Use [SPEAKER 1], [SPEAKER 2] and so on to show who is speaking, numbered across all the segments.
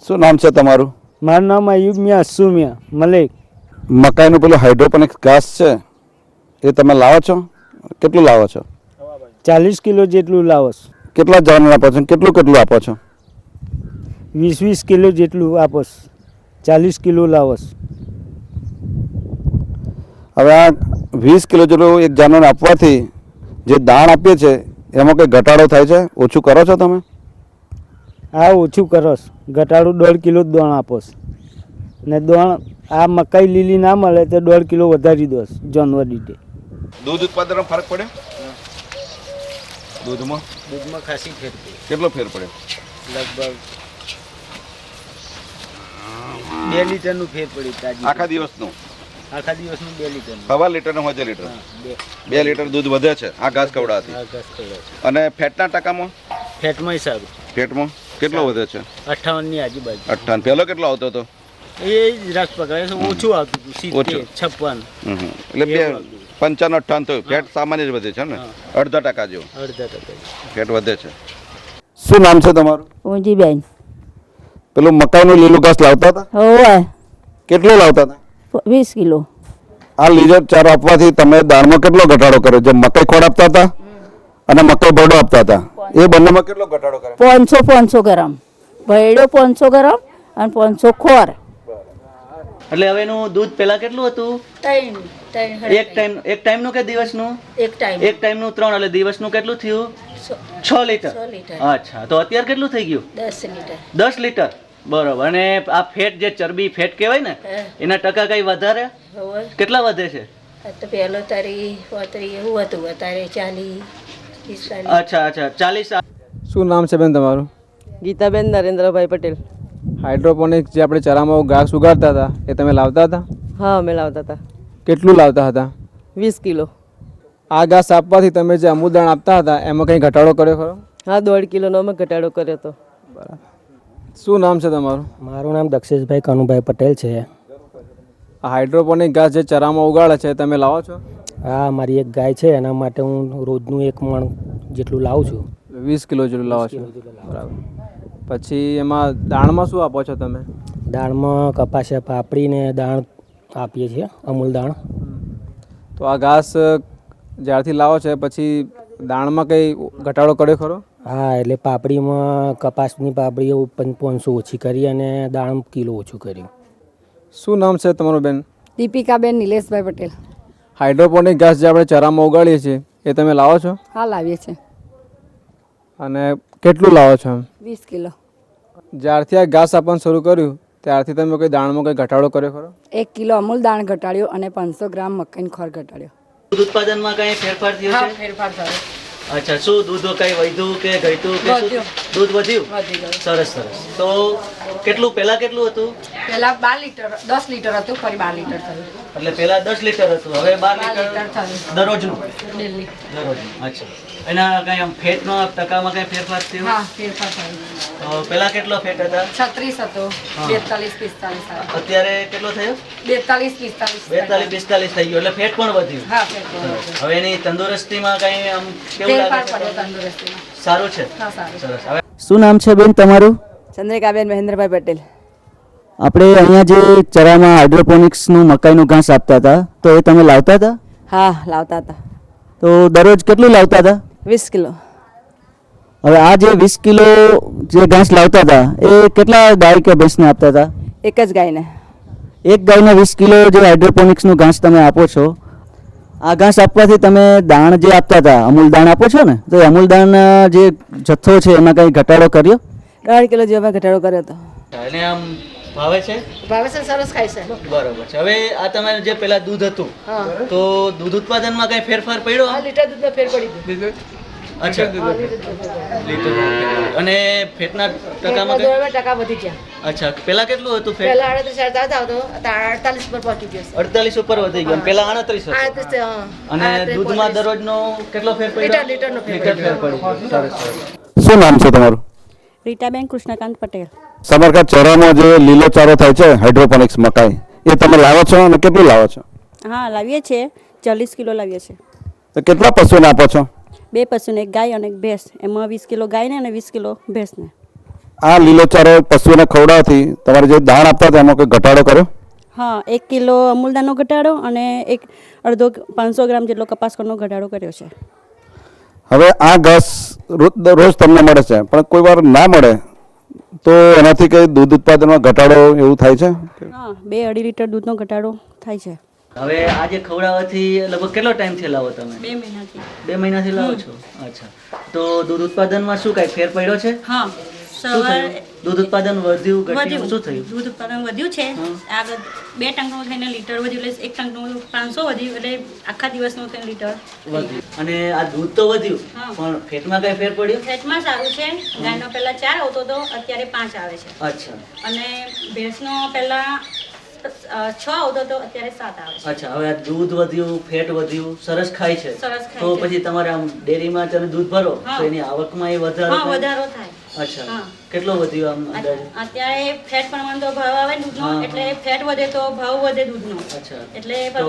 [SPEAKER 1] શું નામ છે તમારું?
[SPEAKER 2] મારું નામ અયુબ મિયા અસ્સુ મિયા મલિક.
[SPEAKER 1] મકાઈનું પેલું હાઇડ્રોપોનિક ઘાસ છે એ તમે લાવો છો? કેટલું લાવો છો?
[SPEAKER 2] 40 કિલો જેટલું લાવોસ.
[SPEAKER 1] કેટલા જણાને આપો છો? કેટલું કેટલું આપો છો?
[SPEAKER 2] 20 કિલો જેટલું આપોસ. 40 કિલો લાવોસ.
[SPEAKER 1] હવે આ 20 કિલો જેટલું એક જાનવરને આપવાથી જે દાણ આપીએ છે એમાં કંઈ ઘટાડો થાય છે? ઓછું કરો છો તમે?
[SPEAKER 2] આ ઓછું કરોસ. ઘટાડું 1.5 કિલો દોણ આપોસ. ને દોણ આ મકાઈ લીલી ના મળે તો 1.5 કિલો વધારી દોસ જાનવર દીઠે.
[SPEAKER 1] દૂધ ઉત્પાદનમાં ફરક પડ્યો? દૂધમાં
[SPEAKER 2] ખાસી ફેર પડે.
[SPEAKER 1] કેટલો ફેર પડ્યો?
[SPEAKER 2] લગભગ 2 લીટરનું ફેર પડ્યું તાજી.
[SPEAKER 1] આખા દિવસનું?
[SPEAKER 2] આખા દિવસનું 2 લીટર.
[SPEAKER 1] સવા લીટરનું 1 લીટર? 2 લીટર દૂધ વધે છે આ ઘાસ ખવડાવવાથી. અને ફેટના ટકામાં?
[SPEAKER 2] ફેટમાંય સારું.
[SPEAKER 1] ફેટમાં કેટલો વધે છે?
[SPEAKER 2] 58 ની આજુબાજુ.
[SPEAKER 1] 58. પહેલો કેટલો આવતો હતો?
[SPEAKER 2] એ જ રાસ પકડે છે. ઓછું આવતું હતું 70 56.
[SPEAKER 1] એટલે 55 58 થયું. ફેટ સામાન્ય જ વધે છે ને? 0.5% જેવું.
[SPEAKER 2] 0.5%
[SPEAKER 1] ફેટ વધે છે. શું નામ છે તમારું?
[SPEAKER 3] ઊંજીબેન.
[SPEAKER 1] પેલું મકાઈનું લીલું ઘાસ લાવતા હતા?
[SPEAKER 3] હોવે.
[SPEAKER 1] કેટલું લાવતા હતા?
[SPEAKER 3] 20 કિલો.
[SPEAKER 1] આ લીલો ચારો આપવાથી તમે દાણમાં કેટલો ઘટાડો કર્યો? જે મકાઈ ખોડ આપતા હતા અને મકાઈ ભરડો આપતા હતા એ બંનેમાં કેટલો ઘટાડો કર્યો?
[SPEAKER 3] 500 ગ્રામ ભેડો, 500 ગ્રામ અને 500 ખોર.
[SPEAKER 4] એટલે હવે એનું દૂધ પેલા કેટલું હતું?
[SPEAKER 3] 3
[SPEAKER 4] એક ટાઈમનું કે દિવસનું?
[SPEAKER 3] એક
[SPEAKER 4] ટાઈમનું 3 એટલે દિવસનું કેટલું થયું? 6 લીટર. અચ્છા, તો અત્યારે કેટલું થઈ ગયું?
[SPEAKER 3] 10 લીટર.
[SPEAKER 4] 10 લીટર. બરોબર. અને આ ફેટ જે ચરબી ફેટ કહેવાય ને એના ટકા કઈ વધારે?
[SPEAKER 3] હોવે.
[SPEAKER 4] કેટલા વધે છે?
[SPEAKER 3] તો પહેલો તારી એવું હતું, અત્યારે 40 45.
[SPEAKER 4] અચ્છા 40.
[SPEAKER 5] શું નામ છે બેન તમારું?
[SPEAKER 6] ગીતાબેન નરેન્દ્રભાઈ પટેલ.
[SPEAKER 5] હાઇડ્રોપોનિક જે આપણે ચરામાં ઘાસ ઉગાડતા હતા એ તમે લાવતા હતા?
[SPEAKER 6] હા, અમે લાવતા હતા.
[SPEAKER 5] કેટલું લાવતા હતા?
[SPEAKER 6] 20 કિલો.
[SPEAKER 5] આ ઘાસ આપવાથી તમે જે અમુદાણ આપતા હતા એમાં કંઈ ઘટાડો કર્યો ખરો?
[SPEAKER 6] હા, 1.5 કિલોનો અમે ઘટાડો કર્યો હતો.
[SPEAKER 5] બરાબર. શું નામ છે તમારું?
[SPEAKER 2] મારું નામ દક્ષેશભાઈ કનુભાઈ પટેલ છે.
[SPEAKER 5] આ હાઇડ્રોપોનિક ઘાસ જે ચરામાં ઉગાડે છે તમે લાવો છો?
[SPEAKER 2] હા, મારી એક ગાય છે, એના માટે હું રોજનું 1 મણ જેટલું લાવું છું.
[SPEAKER 5] 20 કિલો જેટલું લાવો છો. બરાબર. પછી એમાં દાણમાં શું આપો છો તમે?
[SPEAKER 2] દાણમાં કપાસિયા પાપડીને દાણ આપીએ છીએ, અમૂલ દાણ.
[SPEAKER 5] તો આ ઘાસ જ્યારથી લાવો છે પછી દાણમાં કંઈ ઘટાડો કર્યો ખરો?
[SPEAKER 2] હા, એટલે પાપડીમાં કપાસની પાપડી 500 ઓછી કરી અને દાણ કિલો ઓછું કર્યું.
[SPEAKER 5] શું નામ છે તમારું બેન?
[SPEAKER 7] દીપિકાબેન નિલેશભાઈ પટેલ.
[SPEAKER 5] હાઇડ્રોપોનિક ઘાસ જે આપણે ચરામાં ઉગાડીએ છીએ એ તમે લાવો છો?
[SPEAKER 7] હા, લાવીએ છીએ.
[SPEAKER 5] અને કેટલું લાવો છો?
[SPEAKER 7] 20 કિલો.
[SPEAKER 5] જ્યારથી આ ઘાસ આપવાનું શરૂ કર્યું ત્યારથી તમે કોઈ દાણમાં કંઈ ઘટાડો કર્યો ખરો?
[SPEAKER 7] 1 કિલો અમૂલ દાણ ઘટાડ્યો અને 500 ગ્રામ મકાઈનો ખોર ઘટાડ્યો.
[SPEAKER 4] દૂધ ઉત્પાદનમાં કઈ ફેરફાર થયો છે?
[SPEAKER 7] ફેરફાર થયો.
[SPEAKER 4] અચ્છા, શું દૂધ કઈ વધ્યું કે ઘટ્યું કે શું? દૂધ વધ્યું.
[SPEAKER 7] વધી ગયું.
[SPEAKER 4] સરસ. તો કેટલું પહેલા કેટલું હતું?
[SPEAKER 7] પહેલા 12 લીટર 10 લીટર હતું, ફરી 12 લીટર થયું.
[SPEAKER 4] એટલે પહેલા 10 લીટર હતું, હવે 12 લીટર
[SPEAKER 7] થયું
[SPEAKER 4] દરરોજનું.
[SPEAKER 7] ડેલી.
[SPEAKER 4] અચ્છા, એના કઈ આમ ફેટનો ટકામાં કઈ ફેરફાર થયો?
[SPEAKER 7] હા, ફેરફાર થયો.
[SPEAKER 4] પહેલા કેટલો ફેટ હતા?
[SPEAKER 7] 36 હતો, 42 45.
[SPEAKER 4] અત્યારે કેટલો થયો?
[SPEAKER 7] 42 45.
[SPEAKER 4] 42 45 થઈ ગયો, એટલે ફેટ પણ વધ્યું.
[SPEAKER 7] હા, ફેરફાર થયો.
[SPEAKER 4] હવે એની તંદુરસ્તીમાં કઈ આમ કેવું
[SPEAKER 7] ફેરફાર
[SPEAKER 4] લાગે છે?
[SPEAKER 7] પડ્યો તંદુરસ્તીમાં.
[SPEAKER 4] સારું છે.
[SPEAKER 7] હા, સારું.
[SPEAKER 4] સરસ. હવે
[SPEAKER 2] શું નામ છે બેન તમારું?
[SPEAKER 6] ચંદ્રિકાબેન મહેન્દ્રભાઈ પટેલ.
[SPEAKER 2] આપણે અહીંયા જે ચરામાં હાઇડ્રોપોનિક્સનું મકાઈનું ઘાસ આપતા હતા તો એ તમે લાવતા હતા?
[SPEAKER 6] હા, લાવતા હતા.
[SPEAKER 2] તો દરરોજ કેટલું લાવતા હતા?
[SPEAKER 6] 20 કિલો.
[SPEAKER 2] હવે આ જે 20 કિલો જે ઘાસ લાવતા હતા એ કેટલા ગાય કે ભેંસને આપતા હતા?
[SPEAKER 6] એક જ ગાયને.
[SPEAKER 2] એક ગાયને 20 કિલો જે હાઇડ્રોપોનિક્સનું ઘાસ તમે આપો છો, આ ઘાસ આપવાથી તમે દાણ જે આપતા હતા અમૂલ દાણ આપો છો ને, તો એ અમૂલ દાણ જે જથ્થો છે એમાં કંઈ ઘટાડો કર્યો?
[SPEAKER 6] 1.5 કિલો જેવો ઘટાડો કર્યો હતો.
[SPEAKER 4] એને આમ ભાવે છે?
[SPEAKER 7] ભાવે છે, સરસ ખાય છે.
[SPEAKER 4] બરોબર છે. હવે આ તમારે જે પેલા દૂધ હતું તો દૂધ ઉત્પાદનમાં કઈ ફેરફાર પડ્યો?
[SPEAKER 7] લીટર દૂધમાં ફેર પડી ગયું.
[SPEAKER 4] અચ્છા, લીટર. અને ફેટના ટકામાં કઈ?
[SPEAKER 7] 2% વધી ગયા.
[SPEAKER 4] અચ્છા, પેલા કેટલું હતું ફેટ?
[SPEAKER 7] પહેલા 38 આવતો, 48 પર પહોંચી ગયો છે.
[SPEAKER 4] 48 ઉપર વધી ગયો. પેલા 38 હતું.
[SPEAKER 7] 38, હા.
[SPEAKER 4] અને દૂધમાં દરરોજનો કેટલો ફેર પડ્યો?
[SPEAKER 7] લીટરનો ફેર
[SPEAKER 4] લીટર ફેર પડ્યો. સરસ.
[SPEAKER 1] શું નામ છે તમારું?
[SPEAKER 3] રીટાબેન કૃષ્ણકાંત પટેલ.
[SPEAKER 1] તમારા ચરામાં જે લીલો ચારો થાય છે હાઇડ્રોપોનિક્સ મકાઈ એ તમે લાવો છો અને કેટલું લાવો છો?
[SPEAKER 3] હા, લાવીએ છીએ. 40 કિલો લાવીએ છીએ.
[SPEAKER 1] તો કેટલા પશુને આપો છો?
[SPEAKER 3] 2 પશુને, એક ગાય અને એક ભેંસ. એમાં 20 કિલો ગાયને અને 20 કિલો ભેંસને.
[SPEAKER 1] આ લીલોચારો પશુઓને ખવડાવવાથી તમારે જે દાણ આપતા હતા એમાં કોઈ ઘટાડો કર્યો?
[SPEAKER 8] હા, 1 કિલો અમૂલદાનો ઘટાડો અને અડધો 500 ગ્રામ જેટલો કપાસકરનો ઘટાડો કર્યો છે.
[SPEAKER 1] હવે આ ઘાસ રોજ તમને મળે છે, પણ કોઈ વાર ના મળે તો એનાથી કઈ દૂધ ઉત્પાદનમાં ઘટાડો એવું થાય છે?
[SPEAKER 8] હા, 2-2.5 લીટર દૂધનો ઘટાડો થાય છે.
[SPEAKER 4] હવે આ જે ખવડાવવાથી લગભગ કેટલો ટાઈમથી લાવો તમે?
[SPEAKER 8] 2 મહિનાથી.
[SPEAKER 4] 2 મહિનાથી લાવો છો? અચ્છા. તો દૂધ ઉત્પાદનમાં શું કાંઈ ફેર પડ્યો છે?
[SPEAKER 8] હા,
[SPEAKER 4] શું થયું? દૂધ ઉત્પાદન વધ્યું ઘટ્યું શું થયું?
[SPEAKER 8] દૂધ ઉત્પાદન વધ્યું છે. આગળ 2 ટંકનું થઈને લીટર વધ્યું, એટલે 1 ટંકનું 500 વધ્યું, એટલે આખા દિવસનું થઈને લીટર
[SPEAKER 4] વધ્યું. અને આ દૂધ તો વધ્યું, પણ ફેટમાં કઈ ફેર પડ્યો?
[SPEAKER 8] ફેટમાં સારું છે. ગાયનો પહેલા 4 આવતો હતો, અત્યારે 5 આવે છે.
[SPEAKER 4] અચ્છા.
[SPEAKER 8] અને ભેંસનો પહેલા 6 આવતો હતો, અત્યારે 7 આવે છે.
[SPEAKER 4] અચ્છા. હવે આ દૂધ વધ્યું, ફેટ વધ્યું, સરસ ખાય છે.
[SPEAKER 8] સરસ ખાય
[SPEAKER 4] તો
[SPEAKER 8] છે.
[SPEAKER 4] પછી તમારે આમ ડેરીમાં તમે દૂધ ભરો તો એની આવકમાં એ વધારો
[SPEAKER 8] હા,
[SPEAKER 4] થાય?
[SPEAKER 8] વધારો થાય.
[SPEAKER 4] અચ્છા. કેટલો વધ્યો આમ અંદાજે?
[SPEAKER 8] અત્યારે ફેટ પ્રમાણ તો ભાવ આવે દૂધનો, એટલે ફેટ વધે તો ભાવ વધે દૂધનો.
[SPEAKER 4] અચ્છા.
[SPEAKER 8] એટલે
[SPEAKER 4] તો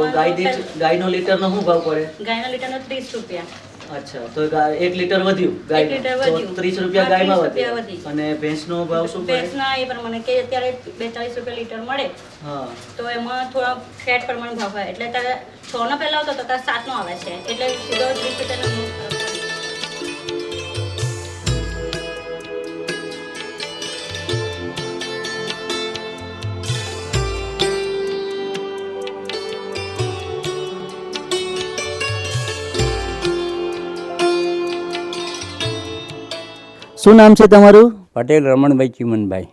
[SPEAKER 4] ગાયનો લીટરનો શું ભાવ પડે?
[SPEAKER 8] ગાયના લીટરનો 30 રૂપિયા.
[SPEAKER 4] અચ્છા. તો 1 લીટર વધ્યું ગાયનું,
[SPEAKER 8] લીટર
[SPEAKER 4] તો
[SPEAKER 8] વધ્યું.
[SPEAKER 4] 30 રૂપિયા
[SPEAKER 8] હા,
[SPEAKER 4] ગાયમાં
[SPEAKER 8] 30 રૂપિયા
[SPEAKER 4] વધ્યું.
[SPEAKER 8] વધી.
[SPEAKER 4] અને ભેંસનો ભાવ શું પડે?
[SPEAKER 8] ભેંસના એ પ્રમાણે કે અત્યારે 42 રૂપિયા લીટર મળે,
[SPEAKER 4] હા.
[SPEAKER 8] તો એમાં થોડા ફેટ પ્રમાણ ભાવ હોય, એટલે ત્યારે 6 નો પહેલા આવતો તો ત્યારે 7 નો આવે છે, એટલે સીધો 30 રૂપિયાનો ભાવ પડે.
[SPEAKER 2] શું નામ છે તમારું?
[SPEAKER 9] પટેલ રમણભાઈ ચીમનભાઈ.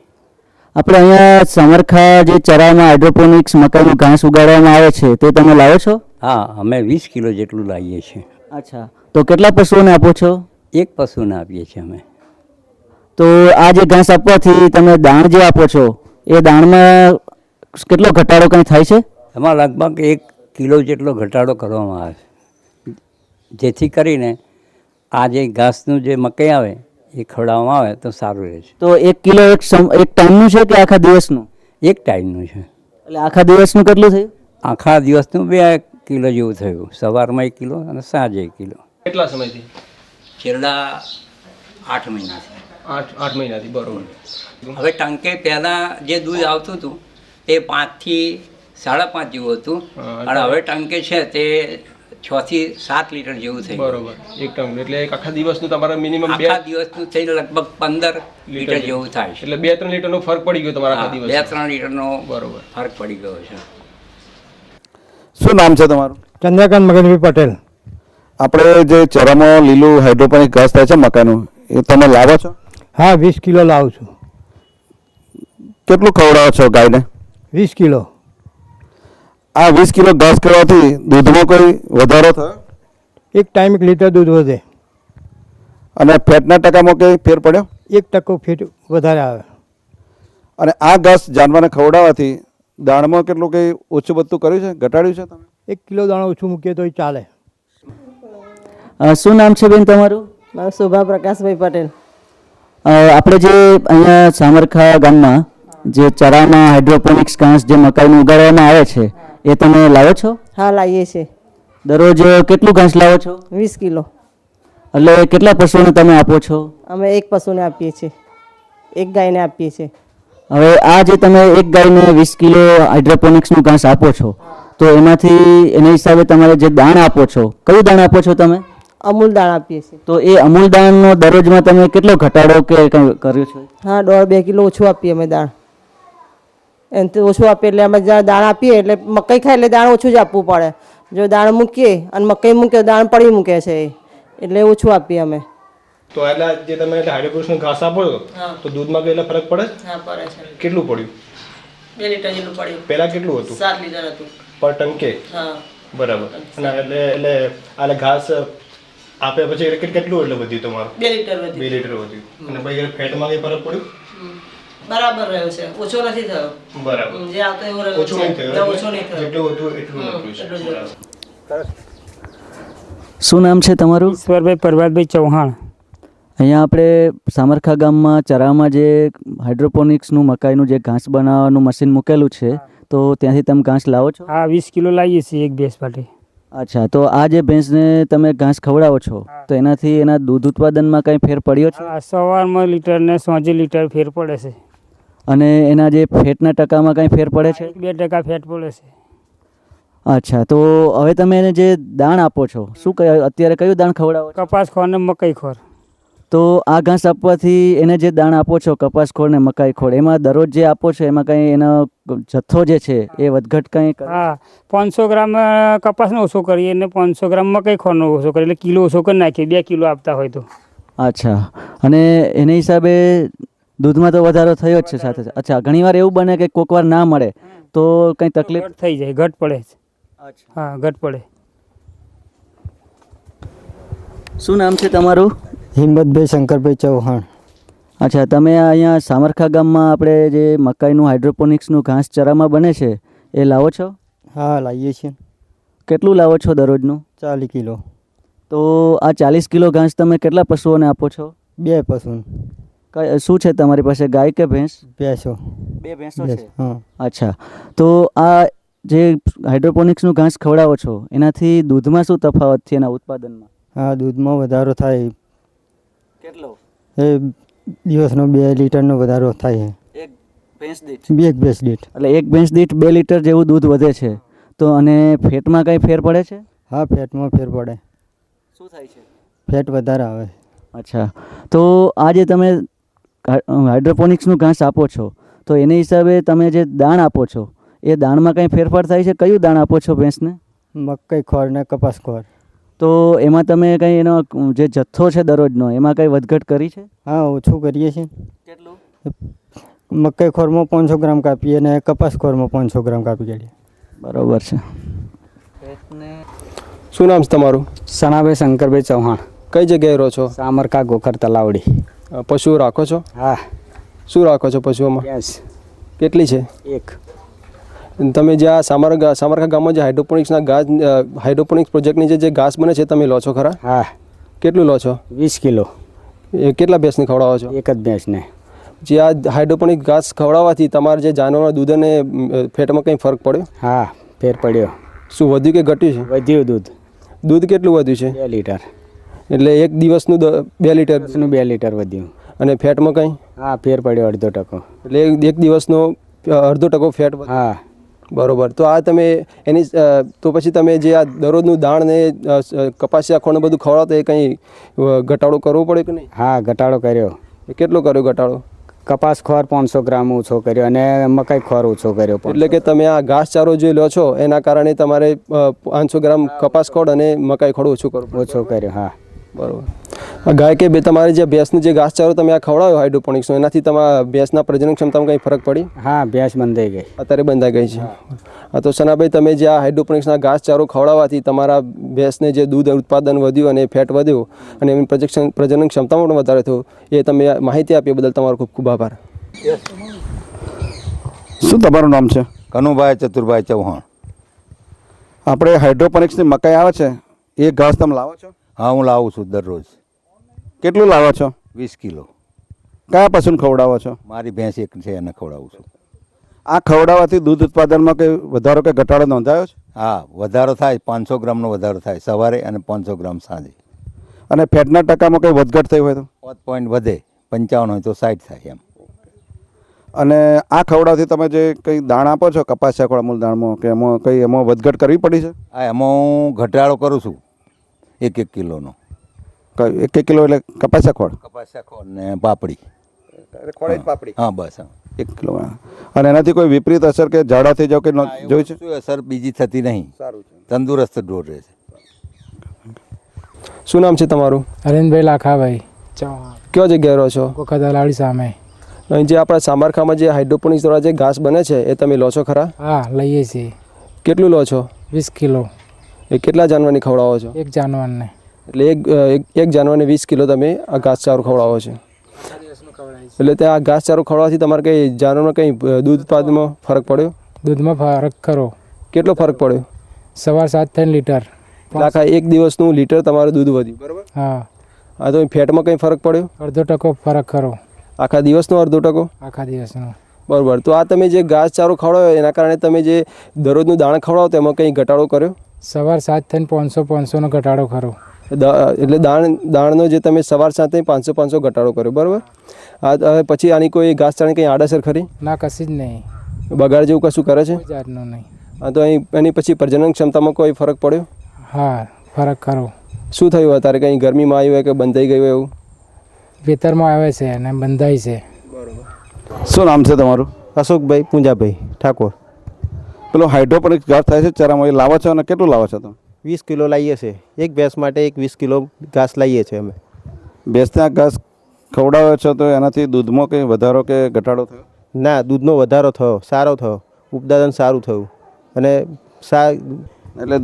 [SPEAKER 2] આપણે અહીંયા સમરખા જે ચરામાં હાઇડ્રોપોનિક્સ મકાઈનું ઘાસ ઉગાડવામાં આવે છે તે તમે લાવો છો?
[SPEAKER 9] હા, અમે 20 કિલો જેટલું લાવીએ છીએ.
[SPEAKER 2] અચ્છા. તો કેટલા પશુઓને આપો છો?
[SPEAKER 9] એક પશુને આપીએ છીએ અમે.
[SPEAKER 2] તો આ જે ઘાસ આપવાથી તમે દાણ જે આપો છો એ દાણમાં કેટલો ઘટાડો કંઈ થાય છે?
[SPEAKER 9] એમાં લગભગ 1 કિલો જેટલો ઘટાડો કરવામાં આવે છે, જેથી કરીને આ જે ઘાસનું જે મકાઈ આવે એ ખવડાવવામાં આવે તો સારું રહે છે.
[SPEAKER 2] તો 1 કિલો એક ટાઈમનું છે કે આખા દિવસનું?
[SPEAKER 9] એક ટાઈમનું છે.
[SPEAKER 2] એટલે આખા દિવસનું કેટલું થયું?
[SPEAKER 9] આખા દિવસનું 2 કિલો જેવું થયું. સવારમાં 1 કિલો અને સાંજે 1 કિલો.
[SPEAKER 5] કેટલા સમયથી?
[SPEAKER 9] છેલ્લા 8 મહિનાથી.
[SPEAKER 5] 8 મહિનાથી, બરોબર.
[SPEAKER 9] હવે ટંકે પહેલાં જે દૂધ આવતું હતું તે 5 થી 5.5 જેવું હતું, અને હવે ટંકે છે તે 6 થી 7 લીટર જેવું થઈ ગયું.
[SPEAKER 5] બરોબર. એક ટંક એટલે એક આખા દિવસનું તમારે મિનિમમ
[SPEAKER 9] આખા દિવસનું થઈને લગભગ 15 લીટર જેવું થાય છે.
[SPEAKER 5] એટલે 2-3 લીટરનો ફરક પડી ગયો તમારા આખા દિવસ?
[SPEAKER 9] 2-3 લીટરનો
[SPEAKER 5] બરોબર
[SPEAKER 9] ફરક પડી ગયો છે.
[SPEAKER 1] શું નામ છે તમારું?
[SPEAKER 10] ચંદ્રકાંત મગનભાઈ પટેલ.
[SPEAKER 1] આપણે જે ચરામાં લીલું હાઇડ્રોપોનિક ઘાસ થાય છે મકાઈનું, એ તમે લાવો છો?
[SPEAKER 10] હા, 20 કિલો લાવું છું.
[SPEAKER 1] કેટલું ખવડાવો છો ગાયને?
[SPEAKER 10] 20 કિલો.
[SPEAKER 1] આ 20 કિલો ઘાસ કરવાથી દૂધમાં કોઈ વધારો થયો?
[SPEAKER 10] એક ટાઈમ 1 લીટર દૂધ વધે.
[SPEAKER 1] અને ફેટના ટકામાં કંઈ ફેર પડ્યો?
[SPEAKER 10] 1% ફેટ વધારે આવે.
[SPEAKER 1] અને આ ઘાસ જાનવરને ખવડાવવાથી દાણમાં કેટલું કંઈ ઓછું બધું કર્યું છે, ઘટાડ્યું છે તમે?
[SPEAKER 10] 1 કિલો દાણો ઓછું મૂકીએ તો ચાલે.
[SPEAKER 2] શું નામ છે બેન તમારું?
[SPEAKER 6] મારું શોભા પ્રકાશભાઈ પટેલ.
[SPEAKER 2] આપણે જે અહીંયા સામરખા ગામમાં જે ચરામાં હાઇડ્રોપોનિક્સ ઘાસ જે મકાઈનું ઉગાડવામાં આવે છે એ તમે લાવો છો?
[SPEAKER 6] હા, લાવીએ છીએ.
[SPEAKER 2] દરરોજ કેટલું ઘાસ લાવો છો?
[SPEAKER 6] 20 કિલો.
[SPEAKER 2] એટલે કેટલા પશુઓને તમે આપો છો?
[SPEAKER 6] અમે એક પશુને આપીએ છીએ, એક ગાયને આપીએ છીએ.
[SPEAKER 2] હવે આ જે તમે એક ગાયને 20 કિલો હાઇડ્રોપોનિક્સનું ઘાસ આપો છો તો એમાંથી એના હિસાબે તમારે જે દાણ આપો છો, કયું દાણ આપો છો તમે?
[SPEAKER 6] અમૂલ દાણ આપીએ છીએ.
[SPEAKER 2] તો એ અમૂલ દાણનો દરરોજમાં તમે કેટલો ઘટાડો કે કંઈ કર્યો છે?
[SPEAKER 6] હા, 1.5-2 કિલો ઓછું આપીએ અમે દાણ. એનાથી ઓછું આપીએ એટલે અમે જ્યાં દાણ આપીએ એટલે મકાઈ ખાય એટલે દાણ ઓછું જ આપવું પડે. જો દાણ મૂકીએ અને મકાઈ મૂકીએ દાણ પડી મૂકે છે, એટલે ઓછું આપીએ અમે.
[SPEAKER 5] તો એટલે જે તમે હાઇડ્રોપોનિક્સનું ઘાસ આપો છો તો દૂધમાં કેટલો ફરક પડે?
[SPEAKER 8] હા, પડે છે.
[SPEAKER 5] કેટલું પડ્યું?
[SPEAKER 8] 2 લીટર જેટલું પડ્યું.
[SPEAKER 5] પહેલા કેટલું હતું?
[SPEAKER 8] 7 લીટર હતું
[SPEAKER 5] પર ટંકે?
[SPEAKER 8] હા,
[SPEAKER 5] બરાબર. અને એટલે ઘાસ આપ્યા પછી કેટલું એટલે વધ્યું તમારું?
[SPEAKER 8] 2 લીટર વધ્યું.
[SPEAKER 5] 2 લીટર વધ્યું. અને પછી ફેટમાં કઈ ફરક પડ્યો?
[SPEAKER 8] બરાબર રહ્યો છે, ઓછો નથી થયો.
[SPEAKER 5] બરાબર.
[SPEAKER 8] જે આવતો એવો રહ્યો
[SPEAKER 5] ઓછું
[SPEAKER 8] છે.
[SPEAKER 5] નહીં થયું?
[SPEAKER 8] ઓછો નહીં થયો.
[SPEAKER 5] જેટલું હતું એટલું નતું છે.
[SPEAKER 8] એટલું જ
[SPEAKER 5] બરાબર.
[SPEAKER 2] શું નામ છે તમારું?
[SPEAKER 10] ઈશ્વરભાઈ પ્રભાતભાઈ ચૌહાણ.
[SPEAKER 2] અહીંયા આપણે સામરખા ગામમાં ચરામાં જે હાઇડ્રોપોનિક્સનું મકાઈનું જે ઘાસ બનાવવાનું મશીન મૂકેલું છે તો ત્યાંથી તમે ઘાસ લાવો છો?
[SPEAKER 10] હા, 20 કિલો લાવીએ છીએ એક ભેંસ માટે.
[SPEAKER 2] અચ્છા, તો આ જે ભેંસને તમે ઘાસ ખવડાવો છો તો એનાથી એના દૂધ ઉત્પાદનમાં કંઈ ફેર પડ્યો છે?
[SPEAKER 10] સવારમાં લીટર ને સાંજે લીટર ફેર પડે છે.
[SPEAKER 2] અને એના જે ફેટના ટકામાં કંઈ ફેર પડે છે?
[SPEAKER 10] 2% ફેટ પડે છે.
[SPEAKER 2] અચ્છા, તો હવે તમે એને જે દાણ આપો છો, શું અત્યારે કયું દાણ ખવડાવો છો?
[SPEAKER 10] કપાસ ખોર ને મકાઈ ખોર.
[SPEAKER 2] તો આ ઘાસ આપવાથી એને જે દાણ આપો છો, કપાસ ખોળ ને મકાઈ ખોળ, એમાં દરરોજ જે આપો છો એમાં કંઈ એનો જથ્થો જે છે એ વધઘટ કંઈ
[SPEAKER 10] હા, 500 ગ્રામ કપાસનો ઓછો કરીએ અને 500 ગ્રામ મકાઈ ખોરનો ઓછો કરીએ, એટલે કિલો ઓછો કરી નાખીએ 2 કિલો આપતા હોય તો.
[SPEAKER 2] અચ્છા, અને એના હિસાબે દૂધમાં તો વધારો થયો જ છે સાથે. અચ્છા, ઘણીવાર એવું બને કે કોઈક વાર ના મળે તો કંઈ તકલીફ
[SPEAKER 10] ઘટ થઈ જાય, ઘટ પડે. હા, ઘટ પડે.
[SPEAKER 2] શું નામ છે તમારું?
[SPEAKER 10] હિંમતભાઈ શંકરભાઈ ચૌહાણ.
[SPEAKER 2] અચ્છા, તમે અહીંયા સામરખા ગામમાં આપણે જે મકાઈનું હાઇડ્રોપોનિક્સનું ઘાસ ચરામાં બને છે એ લાવો છો?
[SPEAKER 10] હા, લાવીએ છીએ.
[SPEAKER 2] કેટલું લાવો છો દરરોજનું?
[SPEAKER 10] 40 કિલો.
[SPEAKER 2] તો આ 40 કિલો ઘાસ તમે કેટલા પશુઓને આપો છો?
[SPEAKER 10] 2 પશુ.
[SPEAKER 2] શું છે તમારી પાસે, ગાય કે ભેંસ?
[SPEAKER 10] ભેંસો.
[SPEAKER 2] 2 ભેંસો છે.
[SPEAKER 10] હા.
[SPEAKER 2] અચ્છા, તો આ જે હાઇડ્રોપોનિક્સનું ઘાસ ખવડાવો છો એનાથી દૂધમાં શું તફાવત છે એના ઉત્પાદનમાં?
[SPEAKER 10] હા, દૂધમાં વધારો થાય.
[SPEAKER 2] કેટલો?
[SPEAKER 10] એ દિવસનો 2 લીટરનો વધારો થાય છે.
[SPEAKER 2] એક ભેંસ દીઠ?
[SPEAKER 10] એક ભેંસ દીઠ.
[SPEAKER 2] એટલે એક ભેંસ દીઠ 2 લીટર જેવું દૂધ વધે છે. તો અને ફેટમાં કંઈ ફેર પડે છે?
[SPEAKER 10] હા, ફેટમાં ફેર પડે.
[SPEAKER 2] શું થાય છે?
[SPEAKER 10] ફેટ વધારે આવે.
[SPEAKER 2] અચ્છા, તો આ જે તમે હાઇડ્રોપોનિક્સનું ઘાસ આપો છો તો એની હિસાબે તમે જે દાણ આપો છો એ દાણમાં કંઈ ફેરફાર થાય છે? કયું દાણ આપો છો ભેંસને?
[SPEAKER 10] મકાઈ ખોર ને કપાસ ખોર.
[SPEAKER 2] તો એમાં તમે કંઈ એનો જે જથ્થો છે દરરોજનો એમાં કંઈ વધઘટ કરી છે?
[SPEAKER 10] હા, ઓછું કરીએ છીએ.
[SPEAKER 2] કેટલું?
[SPEAKER 10] મકાઈ ખોરમાં 500 ગ્રામ કાપીએ અને કપાસ ખોરમાં 500 ગ્રામ કાપી કાઢીએ.
[SPEAKER 2] બરાબર છે.
[SPEAKER 11] શું નામ છે તમારું?
[SPEAKER 10] સણાભાઈ શંકરભાઈ ચૌહાણ.
[SPEAKER 11] કઈ જગ્યાએ રહો છો?
[SPEAKER 10] સામરકા ગોખર તલાવડી.
[SPEAKER 11] પશુઓ રાખો છો?
[SPEAKER 10] હા.
[SPEAKER 11] શું રાખો છો પશુઓમાં?
[SPEAKER 10] ભેંસ.
[SPEAKER 11] કેટલી છે?
[SPEAKER 10] 1.
[SPEAKER 11] તમે જે આ સામરખા ગામમાં જે હાઇડ્રોપોનિક્સ પ્રોજેક્ટની જે ઘાસ બને છે તમે લો છો ખરા?
[SPEAKER 10] હા.
[SPEAKER 11] કેટલું લો છો?
[SPEAKER 10] 20 કિલો.
[SPEAKER 11] એ કેટલા ભેંસને ખવડાવો છો?
[SPEAKER 10] એક જ ભેંસને.
[SPEAKER 11] જે આ હાઇડ્રોપોનિક ઘાસ ખવડાવવાથી તમારે જે જાનવરના દૂધ અને ફેટમાં કંઈ ફરક પડ્યો?
[SPEAKER 10] હા, ફેર પડ્યો.
[SPEAKER 11] શું વધ્યું કે ઘટ્યું છે?
[SPEAKER 10] વધ્યું દૂધ.
[SPEAKER 11] દૂધ કેટલું વધ્યું છે?
[SPEAKER 10] 2 લીટર.
[SPEAKER 11] એટલે એક દિવસનું 2 લીટર?
[SPEAKER 10] 2 લીટર વધ્યું.
[SPEAKER 11] અને ફેટમાં કંઈ?
[SPEAKER 10] હા, ફેર પડ્યો 0.5%.
[SPEAKER 11] એટલે એક દિવસનો 0.5% ફેટ વધ્યો?
[SPEAKER 10] હા.
[SPEAKER 11] બરોબર. તો આ તમે એની તો પછી તમે જે આ દરરોજનું દાણ ને કપાસિયા ખોળ ને બધું ખવડાવો તો એ કંઈ ઘટાડો કરવો પડે કે નહીં?
[SPEAKER 10] હા, ઘટાડો કર્યો.
[SPEAKER 11] કેટલો કર્યો ઘટાડો?
[SPEAKER 10] કપાસ ખોર 500 ગ્રામ ઓછો કર્યો અને મકાઈ ખોર ઓછો કર્યો.
[SPEAKER 11] એટલે કે તમે આ ઘાસચારો જે લો છો એના કારણે તમારે 500 ગ્રામ કપાસ ખોળ અને મકાઈ ખોળ ઓછું કરવું?
[SPEAKER 10] ઓછો કર્યો. હા.
[SPEAKER 11] બરોબર. ગાય કે તમારે જે ભેંસનું જે ઘાસચારો તમે આ ખવડાવ્યો હાઇડ્રોપોનિક્સનો એનાથી તમારા ભેંસના પ્રજનન ક્ષમતામાં કંઈ ફરક પડી?
[SPEAKER 10] હા, ભેંસ બંધાઈ ગઈ.
[SPEAKER 11] અત્યારે બંધાઈ ગઈ છે. હા, તો સનાભાઈ તમે જે આ હાઇડ્રોપોનિક્સના ઘાસચારો ખવડાવવાથી તમારા ભેંસને જે દૂધ ઉત્પાદન વધ્યું અને ફેટ વધ્યું અને એમની પ્રજનન ક્ષમતામાં પણ વધારે થયો એ તમે માહિતી આપી બદલ તમારો ખૂબ ખૂબ આભાર.
[SPEAKER 1] શું તમારું નામ છે?
[SPEAKER 12] કનુભાઈ ચતુરભાઈ ચૌહાણ.
[SPEAKER 1] આપણે હાઇડ્રોપોનિક્સની મકાઈ આવે છે એ ઘાસ તમે લાવો છો?
[SPEAKER 12] હા, હું લાવું છું દરરોજ.
[SPEAKER 1] કેટલું લાવો છો?
[SPEAKER 12] 20 કિલો.
[SPEAKER 1] કયા પશુને ખવડાવો છો?
[SPEAKER 12] મારી ભેંસ એક છે એને ખવડાવું છું.
[SPEAKER 1] આ ખવડાવવાથી દૂધ ઉત્પાદનમાં કંઈ વધારો કે ઘટાડો નોંધાયો છે?
[SPEAKER 12] હા, વધારો થાય. 500 ગ્રામનો વધારો થાય સવારે અને 500 ગ્રામ સાંજે.
[SPEAKER 1] અને ફેટના ટકામાં કંઈ વધઘટ થઈ હોય તો?
[SPEAKER 12] 5 પોઈન્ટ વધે. 55 હોય તો 60 થાય એમ.
[SPEAKER 1] અને આ ખવડાવથી તમે જે કંઈ દાણ આપો છો કપાસિયા ખોળ અમૂલ દાણમાં કે એમાં વધઘટ કરવી પડી છે?
[SPEAKER 12] હા, એમાં હું ઘટાડો કરું છું 1 કિલોનો.
[SPEAKER 1] 1 કિલો એટલે કપાસિયા
[SPEAKER 12] ખોળ ને પાપડી.
[SPEAKER 1] પાપડી?
[SPEAKER 12] હા, બસ.
[SPEAKER 1] 1 કિલો. અને એનાથી કોઈ વિપરીત અસર કે ઝાડા થઈ જાવ કે જોઈ છે?
[SPEAKER 12] શું અસર બીજી થતી નહીં. સારું છે. તંદુરસ્ત ઢોર રહે છે.
[SPEAKER 11] શું નામ છે તમારું?
[SPEAKER 10] અરવિંદભાઈ લાખાભાઈ ચૌહાણ.
[SPEAKER 11] કયો જગ્યાએ રહો છો?
[SPEAKER 10] ગોખર તલાવડી સામે.
[SPEAKER 11] અહીં જે આપણા સામરખામાં જે હાઇડ્રોપોનિક્સ દ્વારા જે ઘાસ બને છે એ તમે લો છો ખરા?
[SPEAKER 10] હા, લઈએ છીએ.
[SPEAKER 11] કેટલું લો છો?
[SPEAKER 10] 20 કિલો.
[SPEAKER 11] એ કેટલા જાનવરની ખવડાવો છો?
[SPEAKER 10] 1 જાનવરને.
[SPEAKER 11] એટલે એક જાનવરને 20 કિલો તમે આ ઘાસચારો ખવડાવો છો. એટલે ત્યાં આ ઘાસચારો ખવડાવવાથી તમારે કંઈ જાનવરમાં કંઈ દૂધ ઉત્પાદનમાં ફરક પડ્યો?
[SPEAKER 10] દૂધમાં ફરક ખરો.
[SPEAKER 11] કેટલો ફરક પડ્યો?
[SPEAKER 10] સવાર 7 લીટર.
[SPEAKER 11] આખા એક દિવસનું લીટર તમારું દૂધ વધ્યું બરાબર?
[SPEAKER 10] હા.
[SPEAKER 11] હા, તો ફેટમાં કંઈ ફરક પડ્યો?
[SPEAKER 10] 0.5% ફરક ખરો.
[SPEAKER 11] આખા દિવસનો 0.5%?
[SPEAKER 10] આખા દિવસનો.
[SPEAKER 11] બરાબર. તો આ તમે જે ઘાસચારો ખવડાવ્યો એના કારણે તમે જે દરરોજનું દાણ ખવડાવો તો એમાં કંઈ ઘટાડો કર્યો?
[SPEAKER 13] સવાર 7 થઈને 500 ઘટાડો ખરો.
[SPEAKER 11] એટલે દાણનો જે તમે સવાર સાથે 500 ઘટાડો કર્યો, બરાબર. હવે પછી આની કોઈ ઘાસચારાની કંઈ આડઅસર ખરી?
[SPEAKER 13] ના, કશી જ નહીં.
[SPEAKER 11] બગાડ જેવું કશું કરે છે?
[SPEAKER 13] કોઈ જાતનું નહીં.
[SPEAKER 11] હા, તો એની પછી પ્રજનન ક્ષમતામાં કોઈ ફરક પડ્યો?
[SPEAKER 13] હા, ફરક ખરો.
[SPEAKER 11] શું થયું અત્યારે? કંઈ ગરમીમાં આવ્યું હોય કે બંધાઈ ગયું એવું?
[SPEAKER 13] વેતરમાં આવે છે અને બંધાય છે.
[SPEAKER 1] શું નામ છે તમારું?
[SPEAKER 14] અશોકભાઈ પૂંજાભાઈ ઠાકોર.
[SPEAKER 1] પેલો હાઇડ્રોપોનિક્સ ઘાસ થાય છે ચારામાં, એ લાવો છો અને કેટલું લાવો છો તમે?
[SPEAKER 14] 20 કિલો લાવીએ છીએ. એક ભેંસ માટે 20 કિલો ઘાસ લાવીએ છીએ અમે.
[SPEAKER 1] ભેંસને આ ઘાસ ખવડાવો છો તો એનાથી દૂધમાં કંઈ વધારો કે ઘટાડો થયો?
[SPEAKER 14] ના, દૂધનો વધારો થયો, સારો થયો, ઉત્પાદન સારું થયું. અને
[SPEAKER 1] એટલે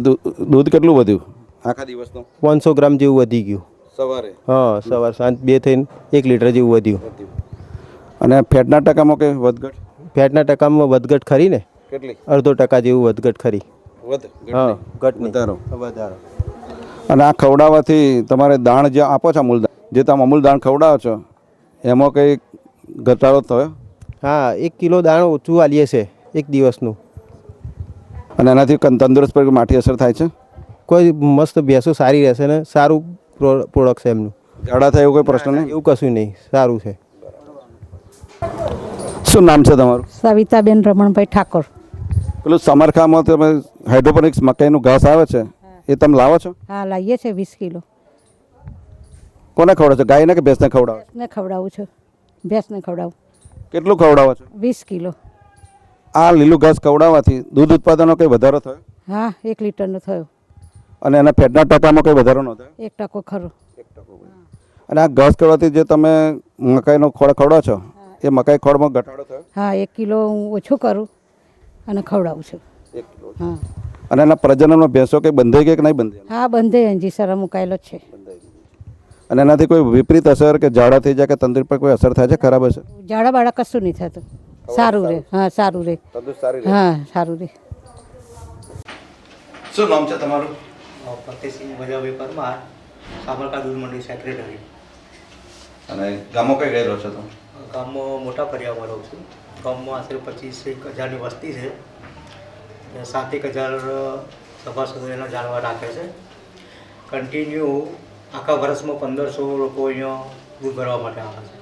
[SPEAKER 1] દૂધ કેટલું વધ્યું આખા દિવસનું?
[SPEAKER 14] 500 ગ્રામ જેવું વધી ગયું
[SPEAKER 1] સવારે.
[SPEAKER 14] હા, સવાર સાંજ 2 થઈને 1 લીટર જેવું વધ્યું.
[SPEAKER 1] અને ફેટના ટકામાં કંઈ વધઘટ?
[SPEAKER 14] ફેટના ટકામાં વધઘટ ખરી ને?
[SPEAKER 1] કેટલી?
[SPEAKER 14] 0.5% જેવું વધઘટ ખરી. હા,
[SPEAKER 1] વધારો.
[SPEAKER 14] વધારો.
[SPEAKER 1] અને આ ખવડાવવાથી તમારે દાણ જે આપો છો અમૂલ દાણ, જે તમે અમૂલ દાણ ખવડાવો છો એમાં કંઈ ઘટાડો થયો?
[SPEAKER 14] હા, 1 કિલો દાણ ઓછું આલીએ છે એક દિવસનું.
[SPEAKER 1] અને એનાથી તંદુરસ્ત પર માઠી અસર થાય છે?
[SPEAKER 14] કોઈ મસ્ત ભેંસો સારી રહેશે ને સારું પ્રોડક્ટ છે એમનું.
[SPEAKER 1] ઝાડા થાય એવું કોઈ પ્રશ્ન નહીં?
[SPEAKER 14] એવું કશું નહીં, સારું છે.
[SPEAKER 1] શું નામ છે તમારું?
[SPEAKER 7] સવિતાબેન રમણભાઈ ઠાકોર.
[SPEAKER 1] પેલું સમરખામાં તમે હાઇડ્રોપોનિક્સ મકાઈનું ઘાસ આવે છે એ તમે લાવો છો?
[SPEAKER 7] હા, લાવીએ છીએ 20 કિલો.
[SPEAKER 1] કોને ખવડાવો છો? ગાયને કે ભેંસને ખવડાવો?
[SPEAKER 7] ભેંસને ખવડાવું છું. ભેંસને ખવડાવું.
[SPEAKER 1] કેટલું ખવડાવો છો?
[SPEAKER 7] 20 કિલો.
[SPEAKER 1] આ લીલું ઘાસ ખવડાવવાથી દૂધ ઉત્પાદનનો કંઈ વધારો થયો?
[SPEAKER 7] હા, 1 લીટરનો થયો.
[SPEAKER 1] અને એના ફેટના ટકામાં કંઈ વધારો ન થયો?
[SPEAKER 7] 1% ખરો.
[SPEAKER 1] અને આ ઘાસ ખવડાવવાથી જે તમે મકાઈનો ખોળ ખવડાવો છો એ મકાઈ ખોળમાં ઘટાડો થયો?
[SPEAKER 7] હા, 1 કિલો હું ઓછું કરું અને ખવડાવું છું. હા.
[SPEAKER 1] અને એના પ્રજનનમાં ભેંસો કંઈ બંધાઈ ગઈ કે નહીં બંધાઈ?
[SPEAKER 7] હા, બંધાઈ અંજીસરા મુકાયેલો જ છે.
[SPEAKER 1] અને એનાથી કોઈ વિપરીત અસર કે ઝાડા થઈ જાય કે તંત્ર પર કોઈ અસર થાય છે? ખરાબ અસર?
[SPEAKER 7] ઝાડા બાડા કશું નહીં થતું. સારું રહે. હા, સારું રહે. હા, સારું રહે.
[SPEAKER 1] શું નામ છે તમારું?
[SPEAKER 15] ફતેહસિંહ ભજાભાઈ પરમાર, સાબરકા દૂધ મંડી સેક્રેટરી.
[SPEAKER 1] અને ગામમાં કઈ ગયેલો છો તમે?
[SPEAKER 15] ગામમાં મોટા ફરિયામાં રહું છું. ગામમાં આશરે 25,000ની વસ્તી છે. 7,000 સભાસદો એના જાળવા રાખે છે. કન્ટિન્યુ આખા વર્ષમાં 1,500 લોકો અહીંયા દૂધ ભરવા માટે આવે છે.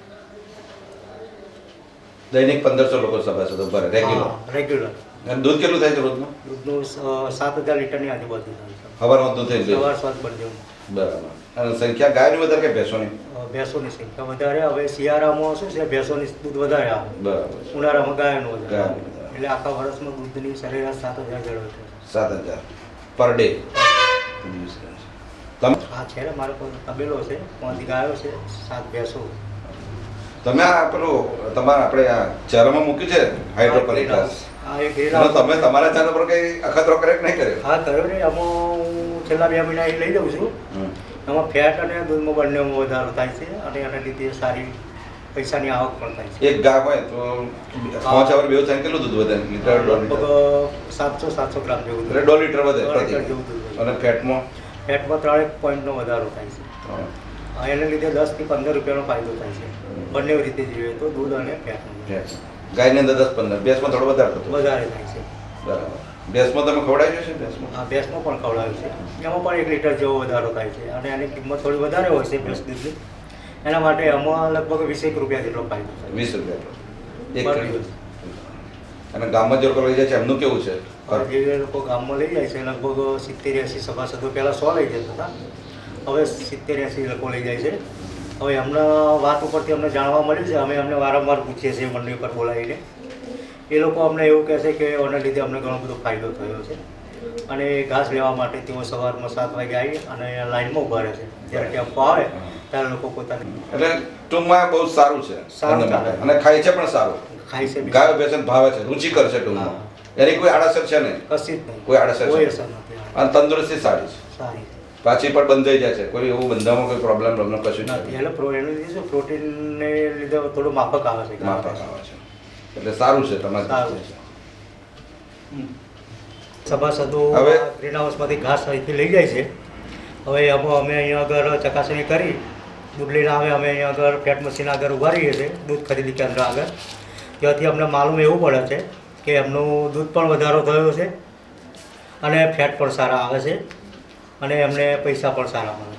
[SPEAKER 1] દૈનિક 1,500 લોકો સભાસદો ભરે રેગ્યુલર?
[SPEAKER 15] રેગ્યુલર.
[SPEAKER 1] અને દૂધ કેટલું થાય છે રોજનું?
[SPEAKER 15] દૂધનું 7,000 લીટરની આજુબાજુ થાય છે.
[SPEAKER 1] સવારમાં દૂધ થઈ જાય?
[SPEAKER 15] સવાર સાંજ બંને.
[SPEAKER 1] બરાબર. અને સંખ્યા ગાયની વધારે કે ભેંસોની?
[SPEAKER 15] ભેંસોની સંખ્યા વધારે. હવે શિયાળામાં શું છે, ભેંસોની દૂધ વધારે આવે.
[SPEAKER 1] બરાબર.
[SPEAKER 15] ઉનાળામાં ગાયનું વધારે. એટલે આખા વર્ષમાં દૂધની સરેરાશ 7,000 જળવાય છે.
[SPEAKER 1] 7,000 પર ડે?
[SPEAKER 15] હા, છે ને, મારો તબેલો છે, 5 ગાયો છે, 7 ભેંસો.
[SPEAKER 1] તમે આ પેલું તમારા આપણે આ ચારામાં મૂક્યું છે હાઇડ્રોપોનિક ઘાસ? તમે તમારા ચારા પર કઈ અખતરો કરે કે નહીં કર્યો?
[SPEAKER 15] હા, કર્યો ને. આમાં હું છેલ્લા 2 મહિના લઈ જાઉં છું. એમાં ફેટ અને દૂધમાં બંનેમાં વધારો થાય છે અને એના લીધે સારી પૈસાની આવક પણ થાય છે.
[SPEAKER 1] એક ગા હોય તો 5 અવર બેવ થાય કેટલું દૂધ વધે? લીટર?
[SPEAKER 15] લગભગ 700 ગ્રામ જેવું દૂધ.
[SPEAKER 1] 2 લીટર વધે?
[SPEAKER 15] 2 લીટર જેવું દૂધ.
[SPEAKER 1] અને ફેટમાં?
[SPEAKER 15] ફેટમાં 3 પોઈન્ટનો વધારો થાય છે. એને લીધે 10 થી 15 રૂપિયાનો ફાયદો થાય છે. બંને રીતે જોઈએ તો દૂધ અને ફેટ.
[SPEAKER 1] ગાયની અંદર 10-15, ભેંસમાં થોડો વધારે થતો?
[SPEAKER 15] વધારે થાય છે.
[SPEAKER 1] બરાબર. ભેંસમાં તમે ખવડાવ્યું છે? ભેંસમાં?
[SPEAKER 15] હા, ભેંસમાં પણ ખવડાવ્યું છે. એમાં પણ 1 લીટર જેવો વધારો થાય છે અને એની કિંમત થોડી વધારે હોય છે ભેંસ દૂધની. એના માટે આમાં લગભગ 20 રૂપિયા જેટલો ફાયદો થાય.
[SPEAKER 1] 20 રૂપિયા એક દિવસ. અને ગામમાં જે લોકો લઈ જાય છે એમનું કેવું છે?
[SPEAKER 15] જે લોકો ગામમાં લઈ જાય છે લગભગ 70-80 સભાસદો પહેલાં 100 લઈ જતા હતા. હવે 70-80 લોકો લઈ જાય છે. હવે હમણાં વાત ઉપરથી અમને જાણવા મળ્યું છે. અમે અમને વારંવાર પૂછીએ છીએ મંડળી પર બોલાવીને. એ લોકો અમને એવું કહે છે કે આના લીધે અમને ઘણો બધો ફાયદો થયો છે. અને ઘાસ લેવા માટે તેઓ સવારમાં 7 વાગે આવી અને લાઈનમાં ઊભા રહે છે. જ્યારે ટેમ્પો આવે ત્યારે લોકો પોતાની.
[SPEAKER 1] એટલે ટૂંકમાં બહુ સારું છે. અને ખાય છે પણ સારું.
[SPEAKER 15] ખાય છે.
[SPEAKER 1] ગાયો ભેંસને ભાવે છે, રુચિકર છે ટૂંકમાં. એની કોઈ આડઅસર છે નહીં?
[SPEAKER 15] કશી જ નહીં.
[SPEAKER 1] કોઈ આડઅસર
[SPEAKER 15] નથી.
[SPEAKER 1] અને તંદુરસ્તી સારી છે.
[SPEAKER 15] સારી.
[SPEAKER 1] પાછી પણ બંધાઈ જાય છે? કોઈ એવું બંધામાં કોઈ પ્રોબ્લેમ કશું
[SPEAKER 15] નથી? એટલે એને લીધે શું પ્રોટીનને લીધે થોડું માફક આવે છે.
[SPEAKER 1] માફક આવે છે. એટલે સારું છે તમારે.
[SPEAKER 15] સભાસદો હવે ગ્રીન હાઉસમાંથી ઘાસ અહીંથી લઈ જાય છે. હવે અમે અહીંયા આગળ ચકાસણી કરી દૂધ લઈને આવે. અમે અહીંયા આગળ ફેટ મશીન આગળ ઊભા રહીએ છીએ દૂધ ખરીદી કેન્દ્ર આગળ. ત્યાંથી અમને માલુમ એવું પડે છે કે એમનું દૂધ પણ વધારો થયો છે અને ફેટ પણ સારા આવે છે અને એમને પૈસા પણ સારા મળે.